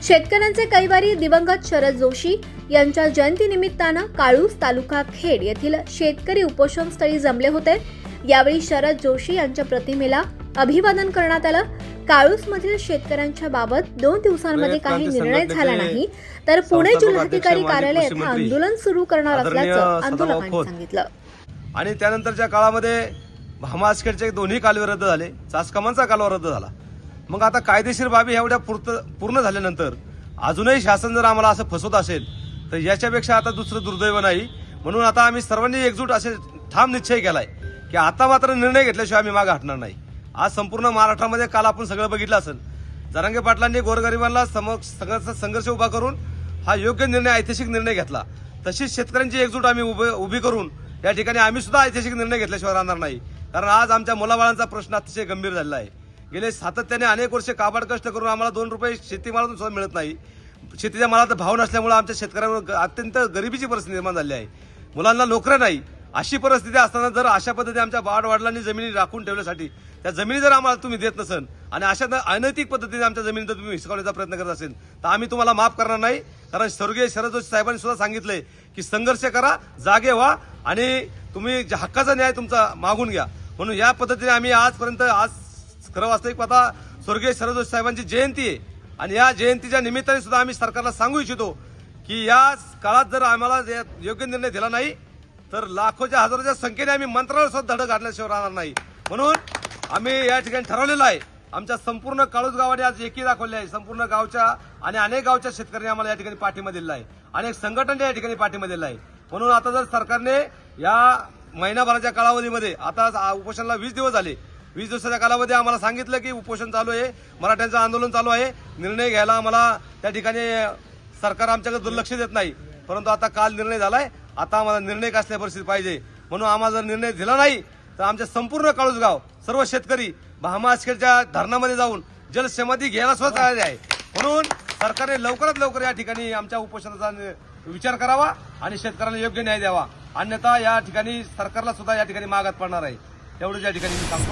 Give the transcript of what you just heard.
शेतकऱ्यांचे कैवारी दिवंगत शरद जोशी यांच्या जयंतीनिमित्तानं काळूस तालुका खेड येथील शेतकरी उपोषणस्थळी जमले होते। यावेळी शरद जोशी यांच्या प्रतिमेला अभिवादन करण्यात आलं। काळूसमधील शेतकऱ्यांच्या बाबत 2 दिवसांमध्ये काही निर्णय झाला नाही तर पुणे जिल्हाधिकारी कार्यालय येथे आंदोलन सुरू करणार असल्याचं आंदोलकांनी सांगितलं। आणि त्यानंतरच्या काळामध्ये भामासखेडचे दोन्ही कालवे रद्द झाले, चासकमांचा कालवा रद्द झाला। मग आता कायदेशीर बाबी एवढ्या पूर्ण झाल्यानंतर अजूनही शासन जर आम्हाला असं फसवत असेल तर याच्यापेक्षा आता दुसरं दुर्दैव नाही। म्हणून आता आम्ही सर्वांनी एकजूट असे ठाम निश्चय केलाय की आता मात्र निर्णय घेतल्याशिवाय आम्ही मागे हटणार नाही। आज संपूर्ण महाराष्ट्रामध्ये काल आपण सगळं बघितलं असेल, जरांगे पाटलांनी गोरगरिबांना संघर्ष उभा करून हा योग्य निर्णय, ऐतिहासिक निर्णय घेतला। तशीच शेतकऱ्यांची एकजूट आम्ही उभी करून या ठिकाणी आम्ही सुद्धा ऐतिहासिक निर्णय घेतल्याशिवाय राहणार नाही। कारण आज आमच्या मुलाबाळांचा प्रश्न अतिशय गंभीर झालेला आहे। गेले सातत्याने अनेक वर्ष काबाड कष्ट करून आम्हाला 2 रुपये शेतीमालातून सुद्धा मिळत नाही। शेतीच्या मालात भाव नसल्यामुळे आमच्या शेतकऱ्यांवर अत्यंत गरिबीची परिस्थिती निर्माण झाली आहे। मुलांना नोकऱ्या नाही, अशी परिस्थिती असताना जर अशा पद्धतीने आमच्या वाडवडिलांनी जमिनी राखून ठेवण्यासाठी त्या जमिनी जर आम्हाला तुम्ही देत नसेल आणि अशा अनैतिक पद्धतीने आमच्या जमिनी जर तुम्ही हिसकावण्याचा प्रयत्न करत असेल तर आम्ही तुम्हाला माफ करणार नाही। कारण स्वर्गीय शरद जोशी साहेबांनी सुद्धा सांगितलंय की संघर्ष करा, जागे व्हा आणि तुम्ही हक्काचा न्याय तुमचा मागून घ्या। म्हणून या पद्धतीने आम्ही आजपर्यंत खरं वास्तविक पाहता स्वर्गीय शरद जोशी साहेबांची जयंती आहे आणि या जयंतीच्या निमित्ताने सुद्धा आम्ही सरकारला सांगू इच्छितो की या काळात जर आम्हाला योग्य निर्णय दिला नाही तर लाखोच्या हजारोच्या संख्येने आम्ही मंत्रालयावर सुद्धा धडक घालण्याशिवाय राहणार नाही। म्हणून आम्ही या ठिकाणी ठरवलेलं आहे, आमच्या संपूर्ण काळूस गावाने आज एकी दाखवली आहे। संपूर्ण गावच्या आणि अनेक गावच्या शेतकऱ्यांनी आम्हाला या ठिकाणी पाठिंबा दिलेला आहे, अनेक संघटनांनी या ठिकाणी पाठिंबा दिलेला आहे। म्हणून आता जर सरकारने या महिनाभराच्या कालावधीमध्ये, आता उपोषणाला 20 दिवस झाले, 20 दिवसाच्या कालावधी आम्हाला सांगितलं की उपोषण चालू आहे, मराठ्यांचं आंदोलन चालू आहे, निर्णय घ्यायला आम्हाला त्या ठिकाणी सरकार आमच्याकडे दुर्लक्ष देत नाही। परंतु आता काल निर्णय झालाय, आता आम्हाला निर्णय कसल्या परिस्थिती पाहिजे। म्हणून आम्हाला जर निर्णय दिला नाही तर आमच्या संपूर्ण काळूस गाव सर्व शेतकरी भामासखेडच्या धरणामध्ये जाऊन जलसमाधी घ्यायला सुद्धा तयार आहे। म्हणून सरकारने लवकरात लवकर या ठिकाणी आमच्या उपोषणाचा विचार करावा आणि शेतकऱ्यांना योग्य न्याय द्यावा, अन्यथा या ठिकाणी सरकारला सुद्धा या ठिकाणी मागात पडणार आहे। एवढंच या ठिकाणी मी सांगतो।